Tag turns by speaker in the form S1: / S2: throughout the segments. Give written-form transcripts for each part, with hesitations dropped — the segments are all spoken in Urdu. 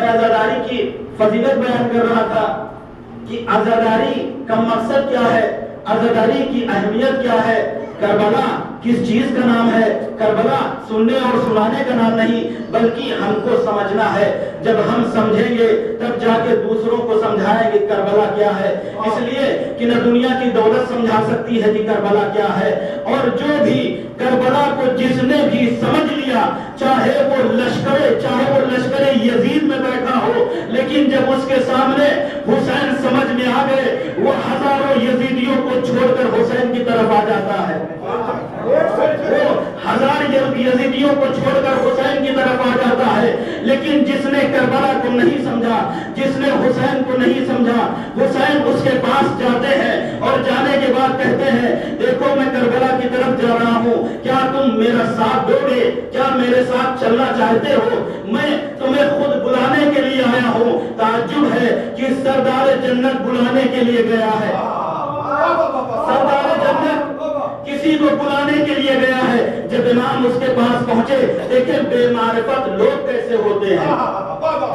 S1: میں عزاداری کی فضیلت بیان کر رہا تھا کہ عزاداری کا مقصد کیا ہے، عزاداری کی اہمیت کیا ہے۔ کربلا کس چیز کا نام ہے؟ کربلا سننے اور سنانے کا نام نہیں، بلکہ ہم کو سمجھنا ہے۔ جب ہم سمجھیں گے تب جا کے دوسروں کو سمجھائیں گے کربلا کیا ہے۔ اس لیے کہ نہ دنیا کی دولت سمجھا سکتی ہے کہ کربلا کیا ہے، اور جو بھی کربلا کو جس نے بھی سمجھ لیا، چاہے وہ لشکر یزید میں بیٹھا ہو، لیکن جب اس کے سامنے حسین سمجھ میں آ گئے، وہ ہزاروں یزیدیوں کو چھوڑ کر حسین کی طرف آ جاتا ہے، وہ ہزار یزیدیوں کو چھوڑ کر حسین کی طرف آ جاتا ہے۔ لیکن جس نے کربلا کو نہیں سمجھا، جس نے حسین کو نہیں سمجھا، حسین اس کے پاس جاتے ہیں اور جانے کے بعد کہتے ہیں دیکھو میں کربلا کی طرف جا رہا ہوں، کیا تم میرا ساتھ دو گے؟ کیا میرے ساتھ چلنا چاہتے ہو؟ میں تمہیں خود بلانے کے لیے آیا ہوں۔ تعجب ہے کہ سردار جنت بلانے کے لیے گیا ہے، سردار جنت کسی کو بلانے کے لیے گیا ہے۔ جب امام اس کے پاس پہنچے، دیکھیں بے معرفت لوگ کیسے ہوتے ہیں،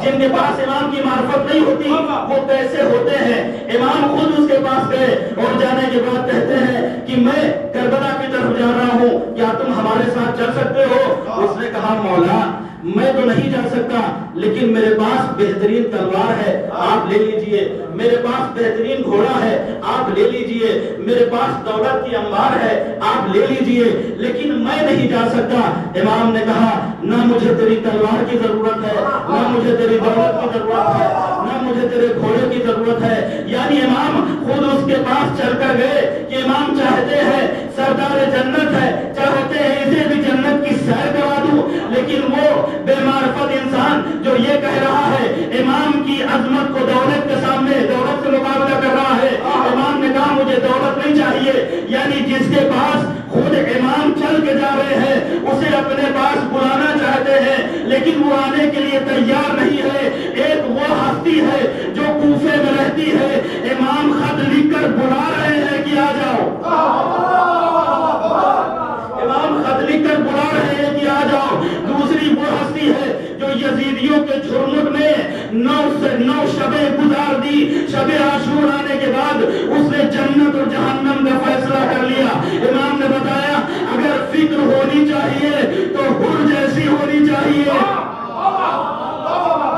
S1: جن کے پاس امام کی معرفت نہیں ہوتی وہ کیسے ہوتے ہیں۔ امام خود اس کے پاس گئے اور جانے کے بعد کہتے ہیں کہ میں کربلا کی طرف جا رہا ہوں، کیا تم ہمارے ساتھ چل سکتے ہو؟ اس نے کہا مولا میں تو نہیں جا سکتا، لیکن میرے پاس بہترین تلوار ہے، آپ لے لیجئے، میرے پاس بہترین گھوڑا ہے، آپ لے لیجئے، میرے پاس دولت کی انبار ہے، آپ لے لیجئے، لیکن میں نہیں جا سکتا۔ امام نے کہا نہ مجھے تیری تلوار کی ضرورت ہے، نہ مجھے تیری دولت کی ضرورت ہے، نہ مجھے تیرے گھوڑے کی ضرورت ہے۔ یعنی امام خود اس کے پاس چل کر گئے کہ امام چاہتے ہیں سردار جنت ہے، چاہتے ہیں اسے بھی جنت کی سیر کرا دوں، لیکن وہ بے معرفت انسان جو یہ کہہ رہا ہے امام کی عظمت کو دولت کے سامنے، دولت سے مقابلہ کر رہا ہے۔ امام نے کہا مجھے دولت نہیں چاہیے، یعنی جس کے پاس خود امام چل کے جا رہے ہیں اسے اپنے پاس بلانا چاہتے ہیں، لیکن وہ آنے کے لیے تیار نہیں ہے۔ ایک وہ ہستی ہے جو کوفے میں رہتی ہے، امام خط لکھ کر بلا رہے ہیں کہ آ جاؤ، امام خط لکھ کر بلا رہے ہیں کہ آ جاؤ۔ دوسری وہ ہستی ہے جو یزیدیوں کے جھرمٹ میں 9 شبیں گزار دی، شب عاشور آنے کے بعد اس نے جنت اور جہنم کا فیصلہ کر لیا۔ امام نے بتایا اگر فکر ہونی چاہیے تو حر جیسی ہونی چاہیے،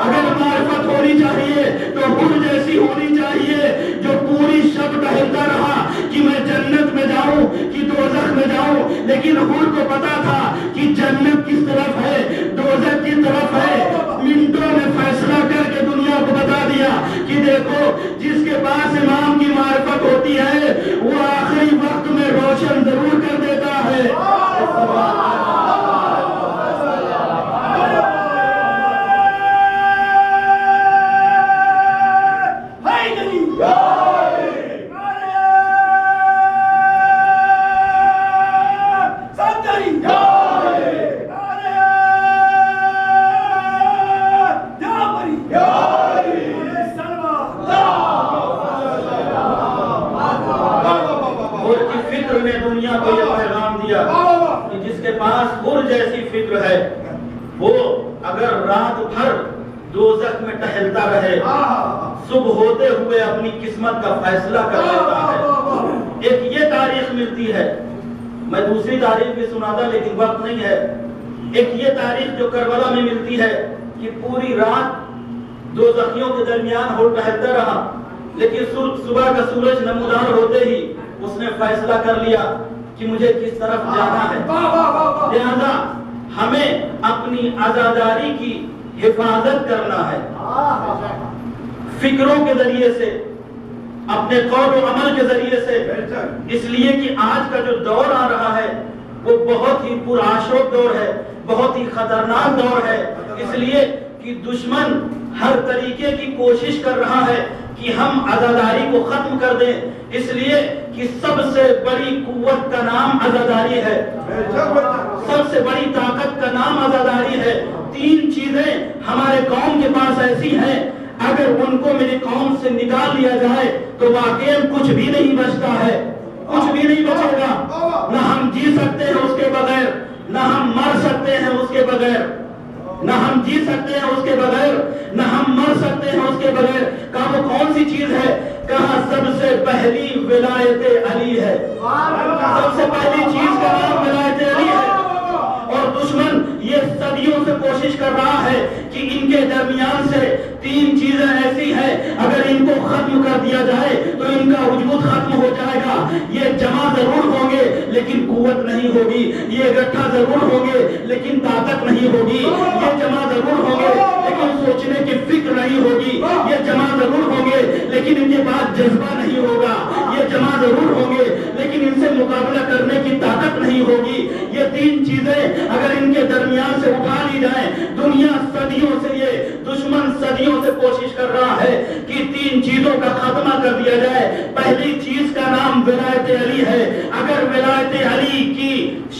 S1: اگر معرفت ہونی چاہیے تو حر جیسی ہونی چاہیے، جو پوری شب ٹہلتا رہا کہ میں جنت میں جاؤں کہ دوزخ میں جاؤں، لیکن حر کو پتا تھا کہ جنت کس طرف ہے، دوزخ کی طرف ہے۔ منٹوں میں فیصلہ کر کے دنیا کو بتا دیا کہ دیکھو جس کے پاس امام کی معرفت ہوتی ہے وہ آخری وقت میں روشن ضرور کر دیتا ہے۔ صبح ہوتے ہوئے اپنی قسمت کا فیصلہ کر لیتا ہے۔ ایک یہ تاریخ ملتی ہے، میں دوسری تاریخ بھی سناتا لیکن وقت نہیں ہے۔ ایک یہ تاریخ جو کربلا میں ملتی ہے کہ پوری رات دوزخیوں کے درمیان ہو ٹہلتا رہا، لیکن صبح کا سورج نمودار ہوتے ہی اس نے فیصلہ کر لیا کہ مجھے کس طرف جانا ہے۔ لہذا ہمیں اپنی عزاداری کی حفاظت کرنا ہے، فکروں کے ذریعے سے، اپنے قول و عمل کے ذریعے سے، اس لیے کہ آج کا جو دور آ رہا ہے وہ بہت ہی پرآشوب دور ہے، بہت ہی خطرناک دور ہے، اس لیے کہ دشمن ہر طریقے کی کوشش کر رہا ہے کہ ہم عزاداری کو ختم کر دیں، اس لیے کہ سب سے بڑی قوت کا نام عزاداری ہے، سب سے بڑی طاقت کا نام عزاداری ہے۔ 3 چیزیں ہمارے قوم کے پاس ایسی ہیں اگر ان کو میری قوم سے نکال لیا جائے تو واقعی کچھ بھی نہیں بچتا ہے، کچھ بھی نہیں بچے گا۔ نہ ہم جی سکتے ہیں اس کے بغیر، نہ ہم مر سکتے ہیں اس کے بغیر، نہ ہم جی سکتے ہیں اس کے بغیر، نہ ہم کرتے ہیں اس کے بغیر. کہا وہ کون سی چیز ہے؟ کہا سب سے پہلی ولایت علی ہے. سب سے پہلی چیز کا نام ولایت علی ہے. اور دشمن یہ صدیوں سے کوشش کر رہا ہے کہ ان کے درمیان سے 3 چیزیں ایسی ہیں اگر ان کو ختم کر دیا جائے تو ان کا وجود ختم ہو جائے گا. یہ جمع ضرور ہوں گے لیکن قوت نہیں ہوگی. یہ اکٹھا ضرور ہوں گے لیکن طاقت نہیں ہوگی. یہ جمع ضرور ہوں گے لیکن سوچنے کی فکر نہیں ہوگی. یہ جمع ضرور ہوں گے لیکن ان کے پاس جذبہ نہیں ہوگا. یہ جمع ضرور ہوں گے لیکن ان سے مقابلہ کرنے کی طاقت نہیں ہوگی. یہ 3 چیزیں اگر ان کے درمیان سے اٹھا لی جائیں, دنیا صدیوں سے, یہ دشمن صدیوں سے کوشش کر رہا ہے کہ 3 چیزوں کا خاتمہ کر دیا جائے. پہلی چیز کا نام ولایت علی ہے. اگر ولایت علی کی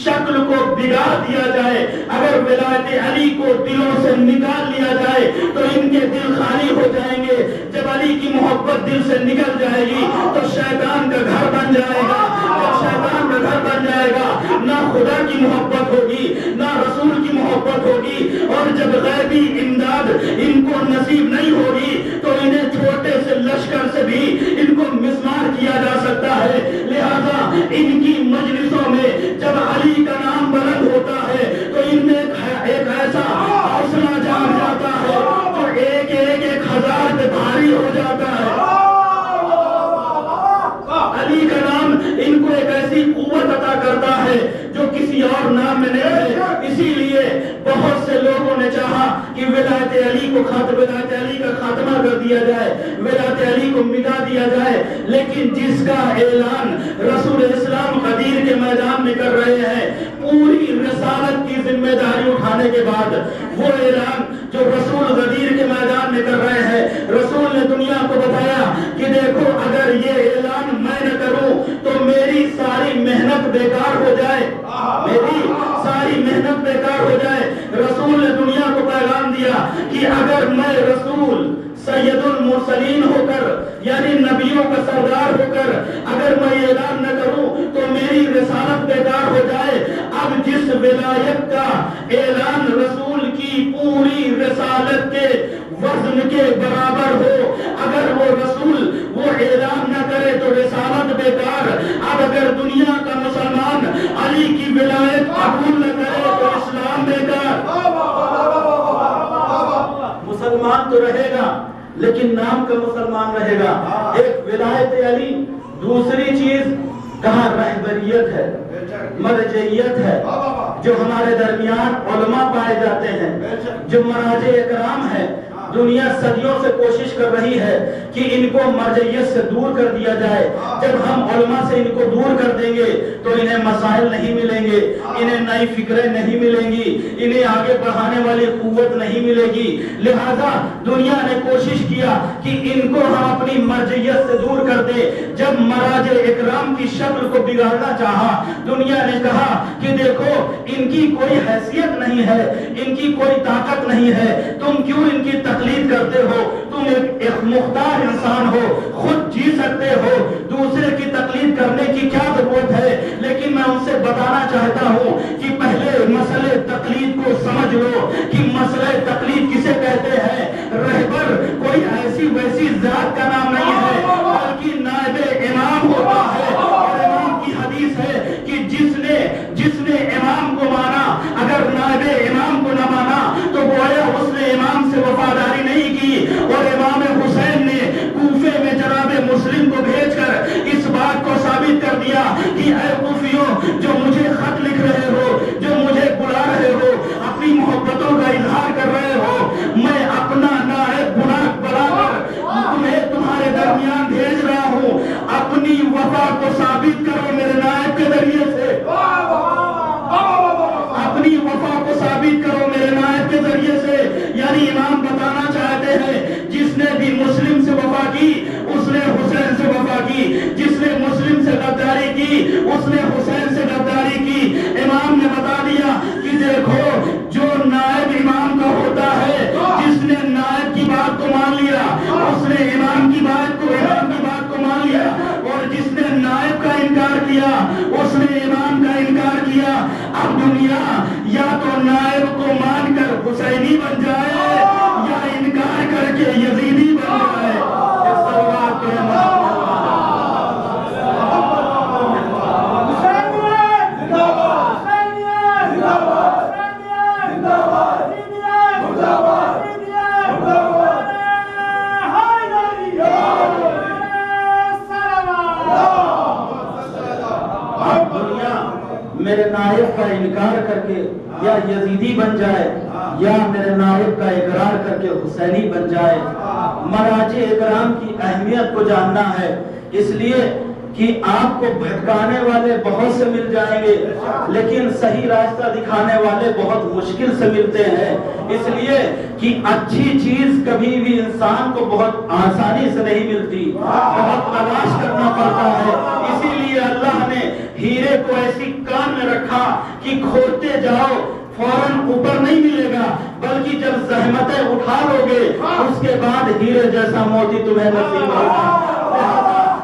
S1: شکل کو بگاڑ دیا جائے, اگر ولایت علی کو دلوں سے نکال لیا جائے تو ان کے دل خالی ہو جائیں گے. جب علی کی محبت دل سے نکل جائے گی تو شیطان کا گھر بن جائے گا. جب شیطان کا گھر بن جائے گا, نہ خدا کی محبت ہوگی نہ رسول کی محبت ہوگی. اور جب غیبی امداد ان کو نصیب نہیں ہوگی تو انہیں چھوٹے سے لشکر سے بھی ان کو مسمار کیا جا سکتا ہے. لہذا ان کی مجلسوں میں جب علی کا نام بلند ہوتا ہے تو ان میں ایک ایسا حوصلہ جاگ جاتا ہے جو ایک ہزار پہ بھاری ہو جاتا ہے. علی کا نام ان کو ایک ایسی قوت عطا کرتا ہے جو کسی اور نام میں نہیں ہے. اسی لیے بہت سے لوگوں نے چاہا کہ ولایت علی کا خاتمہ کر دیا جائے, ولایت علی کو مٹا دیا جائے. لیکن جس کا اعلان رسول اسلام غدیر کے میدان میں کر رہے ہیں, پوری رسالت کی ذمہ داری اٹھانے کے بعد, وہ اعلان جو رسول غدیر کے میدان میں کر رہے ہیں, رسول نے دنیا کو بتایا کہ دیکھو اگر یہ اعلان میں نہ کروں تو میری ساری محنت بیکار ہو جائے, میری ساری محنت بیکار ہو جائے. رسول نے دنیا کو پیغام دیا کہ اگر میں رسول سید المرسلین ہو کر, یعنی نبیوں کا سردار ہو کر اگر میں اعلان نہ کروں تو میری رسالت بیکار ہو جائے. اب جس ولایت کا اعلان رسول کی پوری رسالت کے وزن کے برابر ہو, اگر وہ رسول وہ اعلان نہ کرے تو رسالت بیکار. اب اگر دنیا کا مسلمان علی کی ولایت قبول نہ کرے تو اسلام بیکار. مسلمان تو رہے گا لیکن نام کا مسلمان رہے گا. ایک ولایت علی, دوسری چیز کہاں رہبریت ہے, مرجعیت ہے. جو ہمارے درمیان علماء پائے جاتے ہیں, جو مراجع اکرام ہیں, دنیا صدیوں سے کوشش کر رہی ہے کہ ان کو مرجعیت سے دور کر دیا جائے. جب ہم علماء سے ان کو دور کر دیں گے تو انہیں مسائل نہیں ملیں گے, انہیں نئی فکریں نہیں ملیں گی, انہیں آگے بڑھانے والی قوت نہیں ملے گی. لہذا دنیا نے کوشش کیا کہ ان کو ہم اپنی مرجعیت سے دور کر دیں. جب مراجع اکرام کی شکل کو بگاڑنا چاہا, دنیا نے کہا کہ دیکھو ان کی کوئی حیثیت نہیں ہے, ان کی کوئی طاقت نہیں ہے, تم کیوں ان کی تقلید کرتے ہو؟ تم ایک مختار انسان ہو, خود جی سکتے ہو, دوسرے کی تقلید کرنے کی کیا ضرورت ہے؟ لیکن میں ان سے بتانا چاہتا ہوں کہ پہلے مسئلے تقلید کو سمجھ لو کہ مسئلہ تقلید کسے کہتے ہیں. رہبر کوئی ایسی ویسی ذات کا نام نہیں ہے بلکہ نائب امام ہوتا ہے. اور امام کی حدیث ہے کہ جس نے امام کو مانا, اگر نائب امام کو نہ مانا تو گویا اس نے امام سے وفاداری نہیں کی. اور امام حسین نے کوفے میں جناب مسلم کو بھیج کر اس بات کو ثابت کر دیا کہ اے کوفیوں, جو مجھے خط لکھ رہے ہو, جو مجھے بلا رہے ہو, اپنی محبتوں کا اظہار کر رہے ہو, میں اپنا نائب بلا کر تمہیں تمہارے درمیان بھیج رہا ہوں. اپنی وفا کو ثابت کرو میرے نائب کے ذریعے سے, اپنی وفا کو ثابت کرو میرے نائب کے ذریعے سے. یعنی امام بتانا چاہتے ہیں جس نے بھی مسلم سے وفا کی اس نے حسین سے وفا کی, جس نے مسلم سے غداری کی اس نے حسین سے غداری کی. امام نے بتا دیا کہ دیکھو جو نائب امام کا ہوتا ہے, جس نے نائب کی بات کو مان لیا اس نے امام کی بات کو مان لیا, اور جس نے نائب کا انکار کیا اس نے امام کا انکار کیا. اب دنیا یا تو نائب کو مان کر حسینی بن جائے یا انکار کر کے یزیدی نائب کا انکار کر کے یا یزیدی بن جائے یا میرے نائب کا اقرار کر کے حسینی بن جائے. مراجع اکرام کی اہمیت کو جاننا ہے، اس لیے کہ آپ کو بھٹکانے والے بہت سے مل جائیں گے لیکن صحیح راستہ دکھانے والے بہت مشکل سے ملتے ہیں. اس لیے کہ اچھی چیز کبھی بھی انسان کو بہت آسانی سے نہیں ملتی، بہت تلاش کرنا پڑتا ہے. اسی لیے اللہ نے ہیرے کو ایسی کان میں رکھا کہ کھودتے جاؤ فوراً اوپر نہیں ملے گا، بلکہ جب زحمتیں اٹھا لو گے اس کے بعد ہیرے جیسا موتی تمہیں نصیب ہوگا.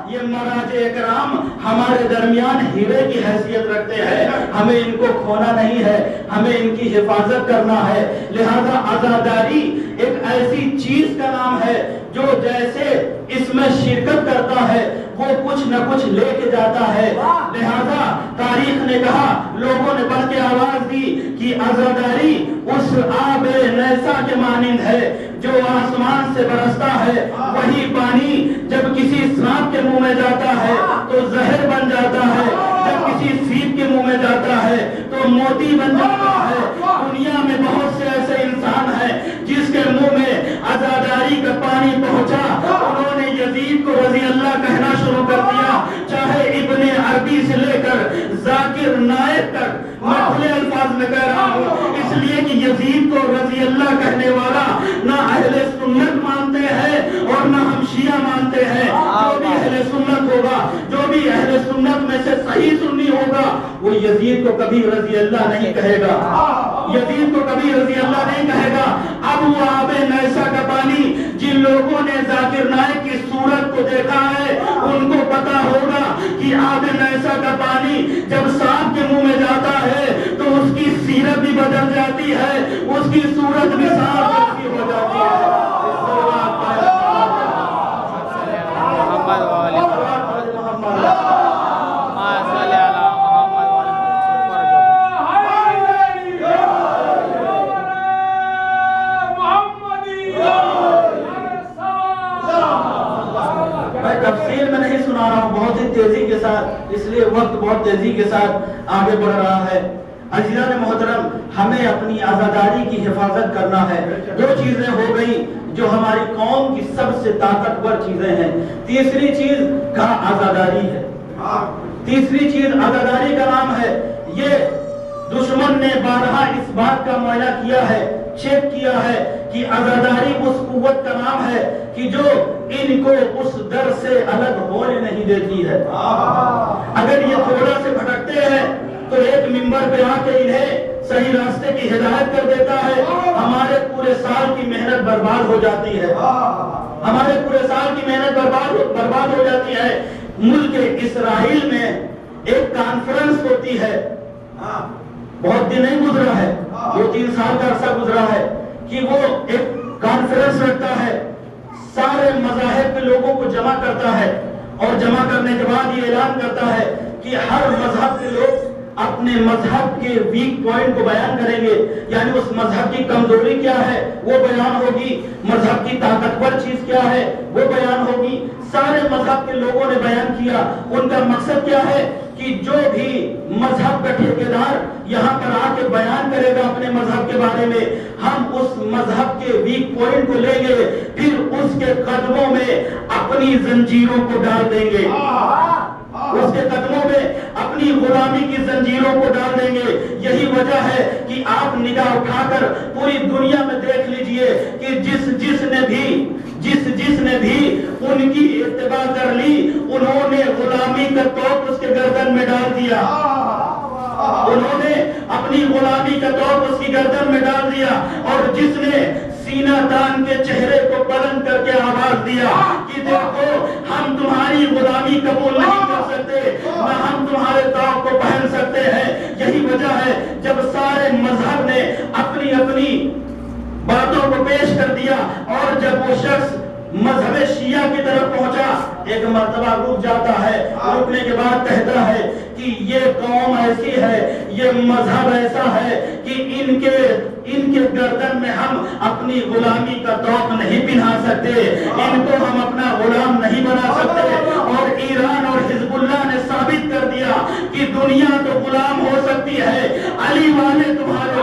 S1: یہ مراجع اکرام ہمارے درمیان ہیرے کی حیثیت رکھتے ہیں، ہمیں ان کو کھونا نہیں ہے، ہمیں ان کی حفاظت کرنا ہے. لہذا عزاداری ایک ایسی چیز کا نام ہے جو جیسے اس میں شرکت کرتا ہے وہ کچھ نہ کچھ لے کے جاتا ہے. لہذا تاریخ نے کہا، لوگوں نے بڑھ کے آواز دی کہ عزاداری اس آب نیسا کے مانند ہے جو آسمان سے برستا ہے. وہی پانی جب کسی سانپ کے منہ میں جاتا ہے تو زہر بن جاتا ہے، جب کسی سیپ کے منہ میں جاتا ہے تو موتی بن جاتا ہے. دنیا میں بہت سے ایسے انسان ہیں جس کے منہ میں عزاداری کا پانی پہنچا، انہوں نے یزید کو رضی اللہ کہنا شروع کر دیا، چاہے ابن عربی سے لے کر ذاکر نائب تک. میں کھلے الفاظ میں کہہ رہا ہوں اس لیے کہ یزید کو رضی اللہ کہنے والا نہ اہل سنت مانتے ہیں اور نہ ہم شیعہ مانتے ہیں. جو بھی اہل سنت ہوگا، جو بھی اہل سنت میں سے صحیح سنی ہوگا، وہ یزید کو کبھی رضی اللہ نہیں کہے گا، یزید کو کبھی رضی اللہ نہیں کہے گا. اب وہ آب نیسا کا پانی جن لوگوں نے ذاکر نائب کی صورت کو دیکھا ہے ان کو پتا ہوگا کہ آب نیسا کا پانی جب سانپ کے منہ میں جاتا ہے تو اس کی سیرت بھی بدل جاتی ہے، اس کی صورت بھی سانپ جیسی ہو جاتی ہے. تفصیل میں نہیں سنا رہا ہوں، بہت ہی تیزی کے ساتھ، اس لیے وقت بہت تیزی کے ساتھ آگے بڑھ رہا ہے. عزیزان محترم، ہمیں اپنی عزاداری کی حفاظت کرنا ہے. دو چیزیں ہو گئی جو ہماری قوم کی سب سے طاقتور چیزیں ہیں. تیسری چیز کا عزاداری ہے. تیسری چیز عزاداری کا نام ہے. یہ دشمن نے بارہا اس بات کا معائنہ کیا ہے، چیک کیا ہے کہ عزاداری اس قوت کا نام ہے کہ جو ان کو اس در سے الگ ہونے نہیں دیتی ہے. اگر یہ تھوڑا سے بھٹکتے ہیں تو ایک منبر پہ آ کے انہیں صحیح راستے کی ہدایت کر دیتا ہے. ہمارے پورے سال کی محنت برباد ہو جاتی ہے، ہمارے پورے سال کی محنت برباد ہو جاتی ہے. ملک اسرائیل میں ایک کانفرنس ہوتی ہے، بہت دن نہیں گزرا ہے، 2-3 سال کا عرصہ گزرا ہے کہ وہ ایک کانفرنس رکھتا ہے، سارے مذاہب کے لوگوں کو جمع کرتا ہے اور جمع کرنے کے بعد یہ اعلان کرتا ہے کہ ہر مذہب کے لوگ اپنے مذہب کے ویک پوائنٹ کو بیان کریں گے، یعنی اس مذہب کی کمزوری کیا ہے وہ بیان ہوگی، مذہب کی طاقتور چیز کیا ہے وہ بیان ہوگی. سارے مذہب کے لوگوں نے بیان کیا. ان کا مقصد کیا ہے کہ جو بھی مذہب کا ٹھیکیدار یہاں پر آ کے بیان کرے گا اپنے مذہب کے بارے میں، ہم اس مذہب کے ویک پوائنٹ کو لیں گے، پھر اس کے قدموں میں اپنی زنجیروں کو ڈال دیں گے، اس کے قدموں میں اپنی غلامی کی زنجیروں کو ڈال دیں گے. یہی وجہ ہے کہ آپ نگاہ اٹھا کر پوری دنیا میں دیکھ لیجئے کہ جس نے بھی ان کی اتباع کر لی، انہوں نے غلامی کا توپ اس کے گردن میں ڈال دیا، انہوں نے اپنی غلامی کا توپ اس کی گردن میں ڈال دیا. اور جس نے سینہ تان کے چہرے کو بلند کر کے آواز دیا کہ دیکھو ہم تمہاری غلامی قبول نہیں کر سکتے، نہ ہم تمہارے توپ کو پہن سکتے ہیں. یہی وجہ ہے جب سارے مذہب نے اپنی اپنی باتوں کو پیش کر دیا اور جب وہ شخص مذہب شیعہ کی طرف پہنچا، ایک مرتبہ رک جاتا ہے، رکنے کے بعد کہتا ہے کہ یہ قوم ایسی ہے، یہ مذہب ایسا ہے کہ ان کے گردن میں ہم اپنی غلامی کا توق نہیں پہنا سکتے، ان کو ہم اپنا غلام نہیں بنا سکتے. اور ایران اور حزب اللہ نے ثابت کر دیا کہ دنیا تو غلام ہو سکتی کرتی ہے، علی والے تمہارے